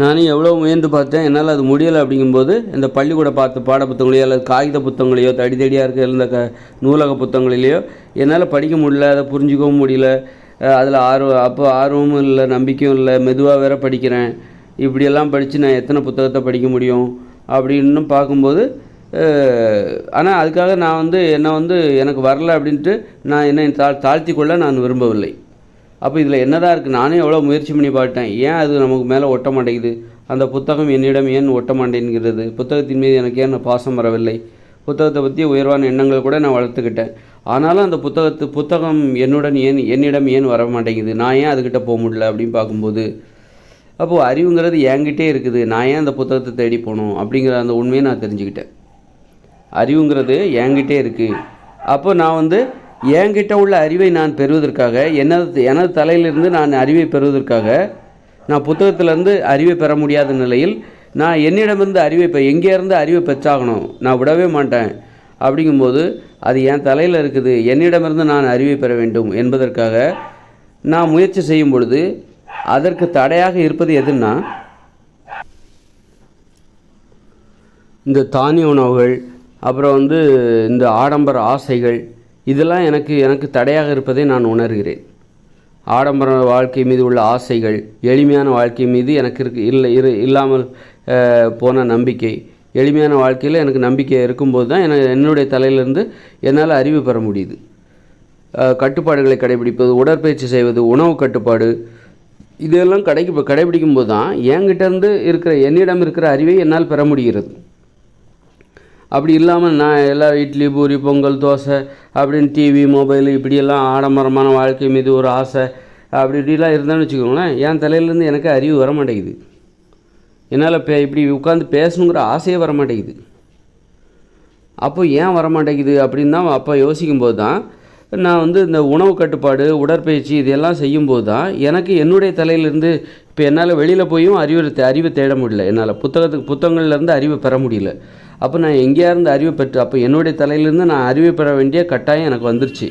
நானும் எவ்வளோ முயன்று பார்த்தேன், என்னால் அது முடியலை. அப்படிங்கும்போது இந்த பள்ளிக்கூட பாட புத்தகங்களையோ அல்லது காகித புத்தகங்களையோ, தடியாக இருக்கிற இந்த நூலக புத்தகங்களிலேயோ என்னால் படிக்க முடியல, அதை புரிஞ்சிக்கவும் முடியல. அதில் ஆர்வமும் இல்லை, நம்பிக்கையும் இல்லை. மெதுவாக வேற படிக்கிறேன். இப்படியெல்லாம் படித்து நான் எத்தனை புத்தகத்தை படிக்க முடியும் அப்படின்னு பார்க்கும்போது, ஆனால் அதுக்காக நான் வந்து எனக்கு வரல அப்படின்ட்டு நான் என்னை தாழ்த்தி கொள்ள நான் விரும்பவில்லை. அப்போ இதில் என்னதான் இருக்குது, நானே எவ்வளோ முயற்சி பண்ணி பார்த்தேன், ஏன் அது நமக்கு மேலே ஒட்ட மாட்டேங்குது, அந்த புத்தகம் என்னிடம் ஏன் ஒட்ட மாட்டேங்கிறது, புத்தகத்தின் மீது எனக்கு ஏன் பாசம் வரவில்லை, புத்தகத்தை பற்றி உயர்வான எண்ணங்கள் கூட நான் வளர்த்துக்கிட்டேன், ஆனாலும் அந்த புத்தகம் என்னிடம் ஏன் வர மாட்டேங்குது, நான் ஏன் அதுக்கிட்ட போக முடியல அப்படின்னு பார்க்கும்போது, அப்போது அறிவுங்கிறது என்கிட்டே இருக்குது, நான் ஏன் அந்த புத்தகத்தை தேடி போகணும் அப்படிங்கிற அந்த உண்மையை நான் தெரிஞ்சுக்கிட்டேன். அறிவுங்கிறது என்கிட்டே இருக்குது. அப்போ நான் என்கிட்ட உள்ள அறிவை நான் பெறுவதற்காக, எனது தலையிலிருந்து நான் அறிவை பெறுவதற்காக, நான் புத்தகத்திலேருந்து அறிவை பெற முடியாத நிலையில் நான் என்னிடமிருந்து எங்கேருந்து அறிவை பெற்றாகணும், நான் விடவே மாட்டேன். அப்படிங்கும்போது அது என் தலையில் இருக்குது, என்னிடமிருந்து நான் அறிவை பெற வேண்டும் என்பதற்காக நான் முயற்சி செய்யும் பொழுது அதற்கு தடையாக இருப்பது எதுன்னா, இந்த தானிய உணவுகள், அப்புறம் இந்த ஆடம்பர ஆசைகள், இதெல்லாம் எனக்கு தடையாக இருப்பதை நான் உணர்கிறேன். ஆடம்பர வாழ்க்கை மீது உள்ள ஆசைகள், எளிமையான வாழ்க்கை மீது எனக்கு இல்லாமல் போன நம்பிக்கை, எளிமையான வாழ்க்கையில் எனக்கு நம்பிக்கை இருக்கும்போது தான் என்னுடைய தலையிலிருந்து என்னால் அறிவு பெற முடியுது. கட்டுப்பாடுகளை கடைபிடிப்பது, உடற்பயிற்சி செய்வது, உணவு கட்டுப்பாடு, இதெல்லாம் கடைபிடிக்கும் போது தான் என்னிடம் இருக்கிற அறிவை என்னால் பெற முடிகிறது. அப்படி இல்லாமல் நான் எல்லோரும் இட்லி, பூரி, பொங்கல், தோசை அப்படின்னு டிவி, மொபைல் இப்படியெல்லாம் ஆடம்பரமான வாழ்க்கை மீது ஒரு ஆசை அப்படி இப்படிலாம் இருந்தேன்னு வச்சுக்கோங்களேன், என் தலையிலேருந்து எனக்கு அறிவு வர மாட்டேங்குது. என்னால் இப்படி உட்காந்து பேசணுங்கிற ஆசையே வர மாட்டேங்குது. அப்போ ஏன் வர மாட்டேங்குது அப்படின்னு தான் அப்போ யோசிக்கும்போது தான் நான் இந்த உணவு கட்டுப்பாடு, உடற்பயிற்சி இதெல்லாம் செய்யும்போது தான் எனக்கு என்னுடைய தலையிலேருந்து இப்போ என்னால் வெளியில் போயும் அறிவை தேட முடியல, என்னால் புத்தகங்கள்லேருந்து அறிவை பெற முடியல. அப்போ நான் எங்கேயாருந்து அறிவை பெற்று, அப்போ என்னுடைய தலையிலேருந்து நான் அறிவை பெற வேண்டிய கட்டாயம் எனக்கு வந்துருச்சு.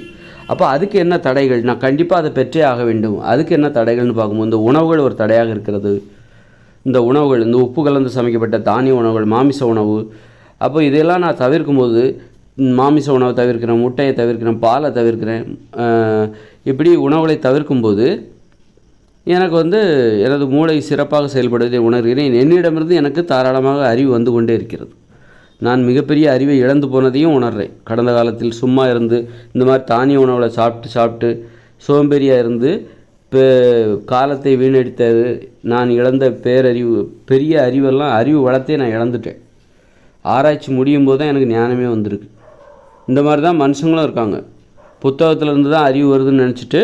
அப்போ அதுக்கு என்ன தடைகள், நான் கண்டிப்பாக அதை பெற்றே ஆக வேண்டும். அதுக்கு என்ன தடைகள்னு பார்க்கும்போது இந்த உணவுகள் ஒரு தடையாக இருக்கிறது. இந்த உணவுகள், இந்த உப்பு கலந்து சமைக்கப்பட்ட தானிய உணவுகள், மாமிச உணவு, அப்போ இதெல்லாம் நான் தவிர்க்கும்போது, மாமிச உணவை தவிர்க்கிறேன், முட்டையை தவிர்க்கிறேன், பாலை தவிர்க்கிறேன், இப்படி உணவுகளை தவிர்க்கும்போது எனக்கு எனது மூளை சிறப்பாக செயல்படுவதை உணர்கிறேன். என்னிடமிருந்து எனக்கு தாராளமாக அறிவு வந்து கொண்டே இருக்கிறது. நான் மிகப்பெரிய அறிவை இழந்து போனதையும் உணர்றேன். கடந்த காலத்தில் சும்மா இருந்து இந்த மாதிரி தானிய உணவுகளை சாப்பிட்டு சோம்பேறியாக இருந்து காலத்தை வீணடித்தது, நான் இழந்த பெரிய அறிவு வளர்த்தே நான் இழந்துட்டேன். ஆராய்ச்சி முடியும் போது தான் எனக்கு ஞானமே வந்திருக்கு. இந்த மாதிரி தான் மனுஷங்களும் இருக்காங்க. புத்தகத்துலேருந்து தான் அறிவு வருதுன்னு நினச்சிட்டு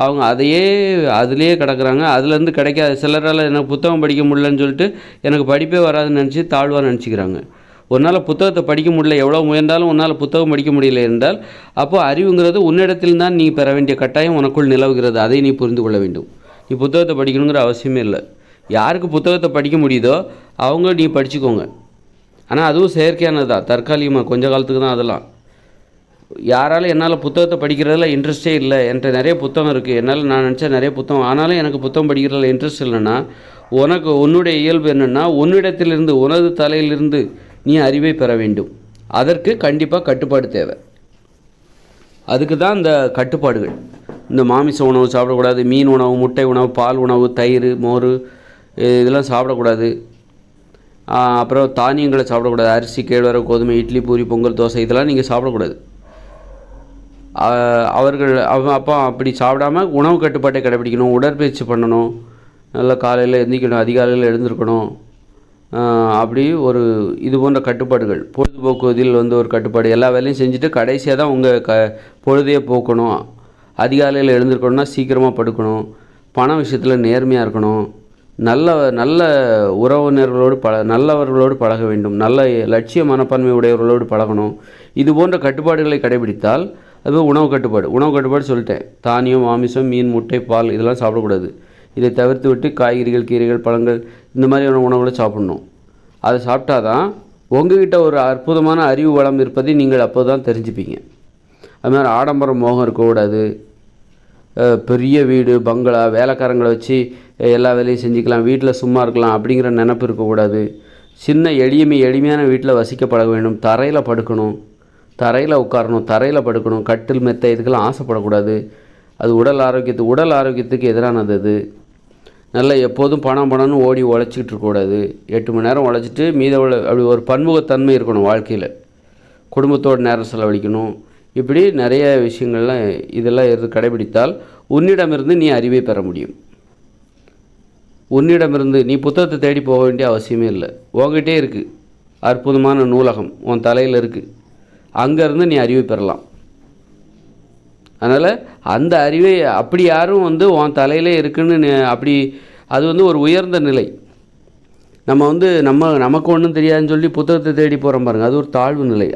அவங்க அதிலேயே கிடக்குறாங்க. அதுலேருந்து கிடைக்காது. சிலரால் எனக்கு புத்தகம் படிக்க முடியலன்னு சொல்லிட்டு எனக்கு படிப்பே வராதுன்னு நினச்சி தாழ்வாக நினச்சிக்கிறாங்க. ஒரு நாள் புத்தகத்தை படிக்க முடியல, எவ்வளோ முயன்றாலும் உன்னால் புத்தகம் படிக்க முடியல என்றால் அப்போ அறிவுங்கிறது உன்னிடத்தில் தான் நீ பெற வேண்டிய கட்டாயம் உனக்குள் நிலவுகிறது. அதை நீ புரிந்து கொள்ள வேண்டும். நீ புத்தகத்தை படிக்கணுங்கிற அவசியமே இல்லை. யாருக்கு புத்தகத்தை படிக்க முடியுதோ அவங்க நீ படிச்சுக்கோங்க. ஆனால் அதுவும் செயற்கையானது தான், தற்காலிகமாக கொஞ்ச காலத்துக்கு தான். அதெல்லாம் யாராலும் என்னால் புத்தகத்தை படிக்கிறதில் இன்ட்ரெஸ்டே இல்லை, என்கிட்ட நிறைய புத்தகம் இருக்குது, என்னால் நான் நினச்சா நிறைய புத்தகம், ஆனாலும் எனக்கு புத்தகம் படிக்கிறதில் இன்ட்ரெஸ்ட் இல்லைன்னா உன்னுடைய இயல்பு என்னென்னா, உன்னிடத்திலிருந்து உனது தலையிலிருந்து நீ அறிவை பெற வேண்டும். அதற்கு கண்டிப்பாக கட்டுப்பாடு தேவை. அதுக்கு தான் இந்த கட்டுப்பாடுகள். இந்த மாமிச உணவு சாப்பிடக்கூடாது, மீன் உணவு, முட்டை உணவு, பால் உணவு, தயிர், மோர் இதெல்லாம் சாப்பிடக்கூடாது. அப்புறம் தானியங்களை சாப்பிடக்கூடாது. அரிசி, கேழ்வரகு, கோதுமை, இட்லி, பூரி, பொங்கல், தோசை இதெல்லாம் நீங்கள் சாப்பிடக்கூடாது. அப்போ அப்படி சாப்பிடாமல் உணவு கட்டுப்பாட்டை கடைபிடிக்கணும். உடற்பயிற்சி பண்ணணும், நல்லா காலையில் எந்திரிக்கணும், அதிகாலையில் எழுந்திருக்கணும். அப்படி இது போன்ற கட்டுப்பாடுகள். பொழுதுபோக்குவதில் ஒரு கட்டுப்பாடு. எல்லா வேலையும் செஞ்சுட்டு கடைசியாக தான் உங்கள் பொழுதையே போக்கணும். அதிகாலையில் எழுந்திருக்கணும்னா சீக்கிரமாக படுக்கணும். பண விஷயத்தில் நேர்மையாக இருக்கணும். நல்ல உறவினர்களோடு நல்லவர்களோடு பழக வேண்டும். நல்ல லட்சிய மனப்பான்மை உடையவர்களோடு பழகணும். இது போன்ற கட்டுப்பாடுகளை கடைபிடித்தால் அது உணவு கட்டுப்பாடு சொல்லிட்டேன். தானியம், மாமிசம், மீன், முட்டை, பால் இதெல்லாம் சாப்பிடக்கூடாது. இதை தவிர்த்து விட்டு காய்கறிகள், கீரைகள், பழங்கள் இந்த மாதிரியான உணவுகளை சாப்பிடணும். அதை சாப்பிட்டா தான் உங்ககிட்ட ஒரு அற்புதமான அறிவு வளம் இருப்பதை நீங்கள் அப்போ தான் தெரிஞ்சுப்பீங்க. அது மாதிரி ஆடம்பரம், மோகம் இருக்கக்கூடாது. பெரிய வீடு, பங்களா, வேலைக்காரங்களை வச்சு எல்லா வேலையும் செஞ்சுக்கலாம், வீட்டில் சும்மா இருக்கலாம் அப்படிங்கிற நினப்பு இருக்கக்கூடாது. சின்ன எளிமையான வீட்டில் வசிக்க பழக வேண்டும். தரையில் படுக்கணும், தரையில் உட்காரணும், தரையில் படுக்கணும். கட்டில், மெத்தை இதுக்கெல்லாம் ஆசைப்படக்கூடாது. அது உடல் ஆரோக்கியத்துக்கு எதிரானது. அது நல்லா எப்போதும் பணம்னு ஓடி உழைச்சிக்கிட்டு இருக்கக்கூடாது. 8 மணி நேரம் உழைச்சிட்டு அப்படி ஒரு பன்முகத்தன்மை இருக்கணும் வாழ்க்கையில். குடும்பத்தோடு நேரம் செலவழிக்கணும். இப்படி நிறைய விஷயங்கள்லாம் இதெல்லாம் கடைபிடித்தால் உன்னிடமிருந்து நீ அறிவை பெற முடியும். உன்னிடமிருந்து நீ புத்தகத்தை தேடி போக வேண்டிய அவசியமே இல்லை. உங்ககிட்டே இருக்குது அற்புதமான நூலகம், உன் தலையில் இருக்குது. அங்கேருந்து நீ அறிவை பெறலாம். அதனால் அந்த அறிவை அப்படி யாரும் உன் தலையிலே இருக்குன்னு அப்படி அது ஒரு உயர்ந்த நிலை. நம்ம நமக்கு ஒன்றும் தெரியாதுன்னு சொல்லி புத்தகத்தை தேடி போகிறோம் பாருங்கள், அது ஒரு தாழ்வு நிலை.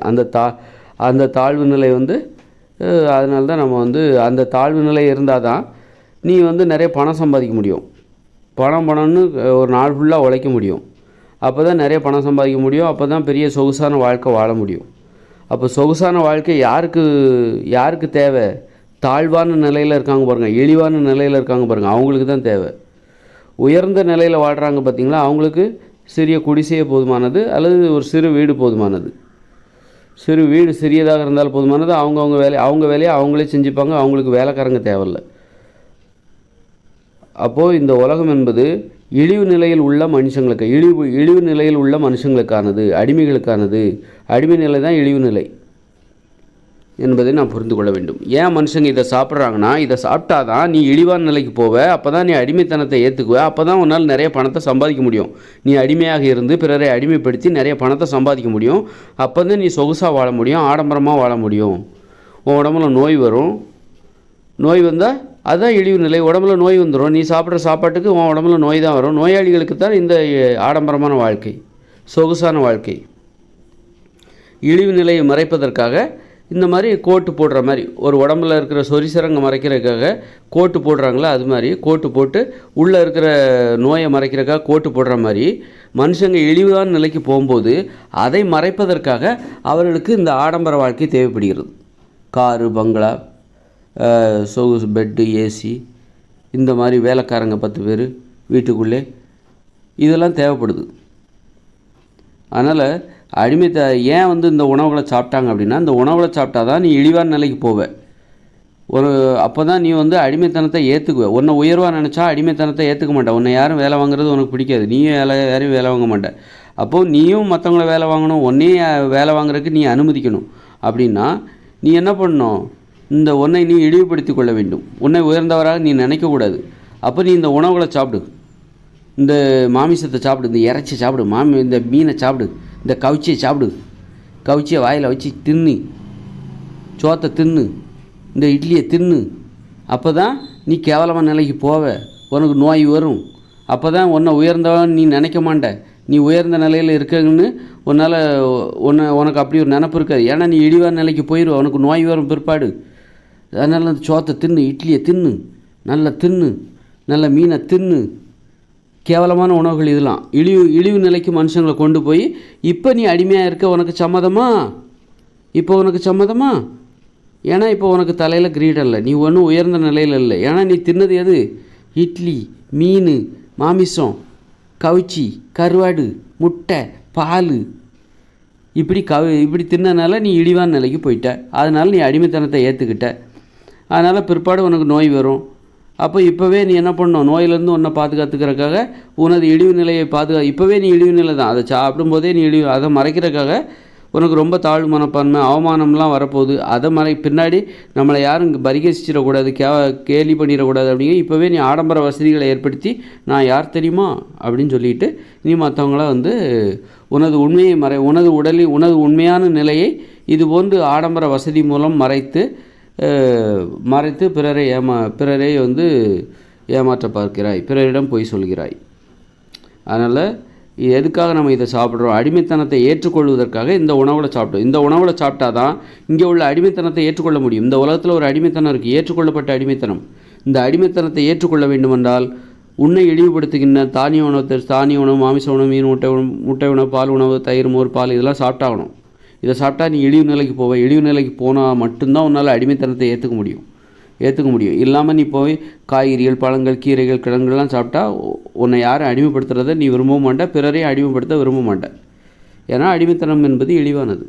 அந்த தாழ்வு நிலை அதனால தான் நம்ம அந்த தாழ்வு நிலை இருந்தால் தான் நீ நிறைய பணம் சம்பாதிக்க முடியும். பணம்னு ஒரு நாள் ஃபுல்லாக உழைக்க முடியும். அப்போ தான் நிறைய பணம் சம்பாதிக்க முடியும். அப்போ தான் பெரிய சொகுசான வாழ்க்கை வாழ முடியும். அப்போ சொகுசான வாழ்க்கை யாருக்கு தேவை? தாழ்வான நிலையில் இருக்காங்க பாருங்கள், இழிவான நிலையில் இருக்காங்க பாருங்கள், அவங்களுக்கு தான் தேவை. உயர்ந்த நிலையில் வாழ்கிறாங்க பார்த்திங்களா, அவங்களுக்கு சிறிய குடிசையே போதுமானது, அல்லது ஒரு சிறு வீடு போதுமானது. சிறு வீடு சிறியதாக இருந்தால் போதுமானது. அவங்க வேலையை அவங்களே செஞ்சுப்பாங்க. அவங்களுக்கு வேலைக்காரங்க தேவையில்லை. அப்போது இந்த உலகம் என்பது இழிவு நிலையில் உள்ள மனுஷங்களுக்கு இழிவு நிலையில் உள்ள மனுஷங்களுக்கானது, அடிமைகளுக்கானது. அடிமை நிலை தான் இழிவு நிலை என்பதை நான் புரிந்து கொள்ள வேண்டும். ஏன் மனுஷங்க இதை சாப்பிட்றாங்கன்னா, இதை சாப்பிட்டா தான் நீ இழிவான நிலைக்கு போவ. அப்போ தான் நீ அடிமைத்தனத்தை ஏற்றுக்குவ. அப்போ தான் உன்னால் நிறைய பணத்தை சம்பாதிக்க முடியும். நீ அடிமையாக இருந்து பிறரை அடிமைப்படுத்தி நிறைய பணத்தை சம்பாதிக்க முடியும். அப்போ தான் நீ சொகுசாக வாழ முடியும், ஆடம்பரமாக வாழ முடியும். உன் உடம்புல நோய் வரும். நோய் வந்தால் அதுதான் இழிவு நிலை. உடம்புல நோய் வந்துடும். நீ சாப்பிட்ற சாப்பாட்டுக்கு உன் உடம்புல நோய் தான் வரும். நோயாளிகளுக்கு தான் இந்த ஆடம்பரமான வாழ்க்கை, சொகுசான வாழ்க்கை. இழிவு நிலையை மறைப்பதற்காக இந்த மாதிரி கோட்டு போடுற மாதிரி, ஒரு உடம்புல இருக்கிற சொரிசரங்க மறைக்கிறதுக்காக கோட்டு போடுறாங்களா, அது மாதிரி கோட்டு போட்டு உள்ளே இருக்கிற நோயை மறைக்கிறதுக்காக கோட்டு போடுற மாதிரி மனுஷங்க இழிவான நிலைக்கு போகும்போது அதை மறைப்பதற்காக அவர்களுக்கு இந்த ஆடம்பர வாழ்க்கை தேவைப்படுகிறது. காரு, பங்களா, சொகுசு பெட்டு, ஏசி, இந்த மாதிரி வேலைக்காரங்க 10 பேர் வீட்டுக்குள்ளே, இதெல்லாம் தேவைப்படுது. அதனால் ஏன் இந்த உணவுகளை சாப்பிட்டாங்க அப்படின்னா, இந்த உணவுகளை சாப்பிட்டா தான் நீ இழிவான நிலைக்கு போவ. அப்போ தான் நீ அடிமைத்தனத்தை ஏற்றுக்குவ. உன்னை உயர்வாக நினச்சா அடிமைத்தனத்தை ஏற்றுக்க மாட்டேன். உன்னை யாரும் வேலை வாங்குறது உனக்கு பிடிக்காது. நீயும் யாரையும் வேலை வாங்க மாட்டேன். அப்போது நீயும் மற்றவங்கள வேலை வாங்கணும், உன்னையும் வேலை வாங்குறதுக்கு நீ அனுமதிக்கணும். அப்படின்னா நீ என்ன பண்ணணும்? உன்னை நீ இழிவுபடுத்தி கொள்ள வேண்டும். உன்னை உயர்ந்தவராக நீ நினைக்கக்கூடாது. அப்போ நீ இந்த உணவுகளை சாப்பிடு, இந்த மாமிசத்தை சாப்பிடு, இந்த இறைச்சி சாப்பிடு, இந்த மீனை சாப்பிடு, இந்த கவுச்சியை சாப்பிடு, கவுச்சியை வாயில் வச்சு தின்னு, சோத்தை தின்னு, இந்த இட்லியை தின்னு. அப்போ தான் நீ கேவலமான நிலைக்கு போவ. உனக்கு நோய் வரும். அப்போ தான் உன்னை உயர்ந்தவன் நீ நினைக்க மாட்ட. நீ உயர்ந்த நிலையில் இருக்கன்னு உனக்கு அப்படி ஒரு நினப்பு இருக்காது. ஏன்னா நீ இழிவான நிலைக்கு போயிடுவ. உனக்கு நோய் வரும் பிற்பாடு. அதனால் அந்த சோத்தை தின்னு, இட்லியை தின்னு, நல்லா தின்னு, நல்ல மீனை தின்னு. கேவலமான உணவுகள் இதெல்லாம் இழிவு நிலைக்கு மனுஷங்களை கொண்டு போய் இப்போ நீ அடிமையாக இருக்க. உனக்கு சம்மதமா? இப்போ உனக்கு சம்மதமா? ஏன்னா இப்போ உனக்கு தலையில் கிரீடம் இல்லை, நீ ஒன்றும் உயர்ந்த நிலையில் இல்லை. ஏன்னா நீ தின்னது எது? இட்லி, மீன், மாமிசம், கவுச்சி, கருவாடு, முட்டை, பால். இப்படி தின்னனால நீ இழிவான நிலைக்கு போயிட்ட. அதனால் நீ அடிமைத்தனத்தை ஏற்றுக்கிட்ட. அதனால் பிற்பாடு உனக்கு நோய் வரும். அப்போ இப்போவே நீ என்ன பண்ணணும்? நோயிலேருந்து உன்னை பாதுகாத்துக்கிறதுக்காக உனது இழிவு நிலையை இப்போவே நீ இழிவு நிலை தான். அதை சாப்பிடும்போதே நீ அதை மறைக்கிறதுக்காக உனக்கு ரொம்ப தாழ்வு மனப்பான்மை, அவமானம்லாம் வரப்போகுது. அதை பின்னாடி நம்மளை யாரும் இங்கே பரிகசிச்சிடக்கூடாது, கேலி பண்ணிடக்கூடாது. அப்படிங்க இப்போவே நீ ஆடம்பர வசதிகளை ஏற்படுத்தி நான் யார் தெரியுமா அப்படின்னு சொல்லிட்டு நீ மற்றவங்கள உனது உண்மையை உனது உண்மையான நிலையை இதுபோன்று ஆடம்பர வசதி மூலம் மறைத்து பிறரை ஏமாற்ற பார்க்கிறாய், பிறரிடம் பொய் சொல்கிறாய். அதனால் எதுக்காக நம்ம இதை சாப்பிட்றோம்? அடிமைத்தனத்தை ஏற்றுக்கொள்வதற்காக இந்த உணவில் சாப்பிட்டோம். இந்த உணவில் சாப்பிட்டா தான் இங்கே உள்ள அடிமைத்தனத்தை ஏற்றுக்கொள்ள முடியும். இந்த உலகத்தில் ஒரு அடிமைத்தனம் இருக்குது, ஏற்றுக்கொள்ளப்பட்ட அடிமைத்தனம். இந்த அடிமைத்தனத்தை ஏற்றுக்கொள்ள வேண்டுமென்றால் உன்னை இழிவுபடுத்துகின்ற தானிய உணவு, மாமிச உணவு, மீன், முட்டை உணவு, பால் உணவு, தயிர், மோர், பால் இதெல்லாம் சாப்பிட்டாகணும். இதை சாப்பிட்டா நீ இழிவு நிலைக்கு போவ. இழிவு நிலைக்கு போனால் மட்டும்தான் உன்னால் அடிமைத்தனத்தை ஏற்றுக்க முடியும். இல்லாமல் நீ போய் காய்கறிகள், பழங்கள், கீரைகள், கிழங்குகள்லாம் சாப்பிட்டா உன்னை யாரும் அடிமைப்படுத்துறதை நீ விரும்ப மாட்ட, பிறரையும் அடிமைப்படுத்த விரும்ப மாட்ட. ஏன்னா அடிமைத்தனம் என்பது இழிவானது.